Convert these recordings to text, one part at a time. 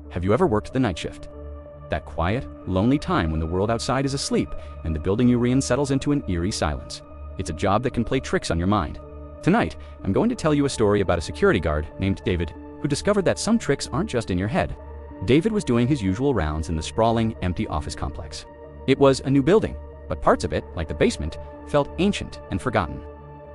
Have you ever worked the night shift? That quiet, lonely time when the world outside is asleep and the building you're in settles into an eerie silence. It's a job that can play tricks on your mind. Tonight, I'm going to tell you a story about a security guard named David who discovered that some tricks aren't just in your head. David was doing his usual rounds in the sprawling, empty office complex. It was a new building, but parts of it, like the basement, felt ancient and forgotten.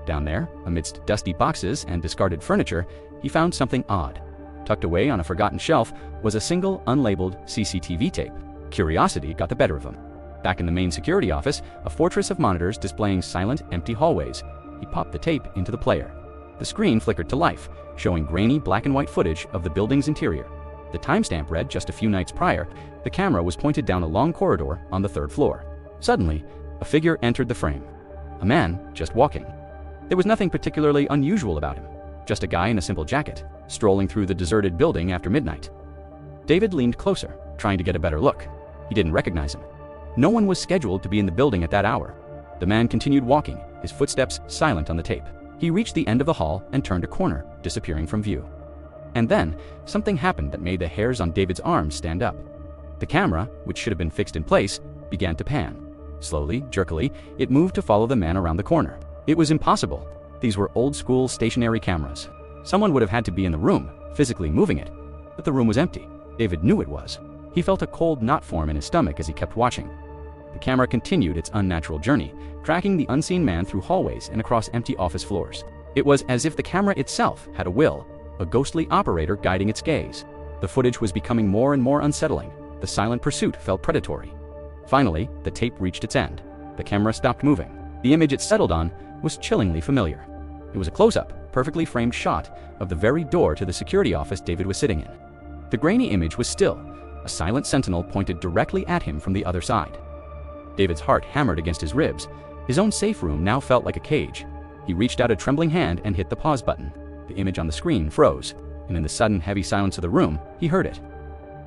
Down there, amidst dusty boxes and discarded furniture, he found something odd. Tucked away on a forgotten shelf was a single, unlabeled CCTV tape. Curiosity got the better of him. Back in the main security office, a fortress of monitors displaying silent, empty hallways, he popped the tape into the player. The screen flickered to life, showing grainy black and white footage of the building's interior. The timestamp read just a few nights prior. The camera was pointed down a long corridor on the third floor. Suddenly, a figure entered the frame. A man just walking. There was nothing particularly unusual about him. Just a guy in a simple jacket, strolling through the deserted building after midnight. David leaned closer, trying to get a better look. He didn't recognize him. No one was scheduled to be in the building at that hour. The man continued walking, his footsteps silent on the tape. He reached the end of the hall and turned a corner, disappearing from view. And then, something happened that made the hairs on David's arms stand up. The camera, which should have been fixed in place, began to pan. Slowly, jerkily, it moved to follow the man around the corner. It was impossible. These were old-school stationary cameras. Someone would have had to be in the room, physically moving it. But the room was empty. David knew it was. He felt a cold knot form in his stomach as he kept watching. The camera continued its unnatural journey, tracking the unseen man through hallways and across empty office floors. It was as if the camera itself had a will, a ghostly operator guiding its gaze. The footage was becoming more and more unsettling. The silent pursuit felt predatory. Finally, the tape reached its end. The camera stopped moving. The image it settled on was chillingly familiar. It was a close-up, perfectly framed shot of the very door to the security office David was sitting in. The grainy image was still. A silent sentinel pointed directly at him from the other side. David's heart hammered against his ribs. His own safe room now felt like a cage. He reached out a trembling hand and hit the pause button. The image on the screen froze, and in the sudden, heavy silence of the room, he heard it.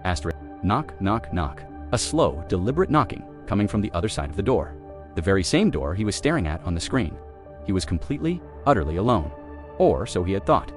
Asterisk. Knock, knock, knock. A slow, deliberate knocking coming from the other side of the door. The very same door he was staring at on the screen. He was completely, utterly alone. Or so he had thought.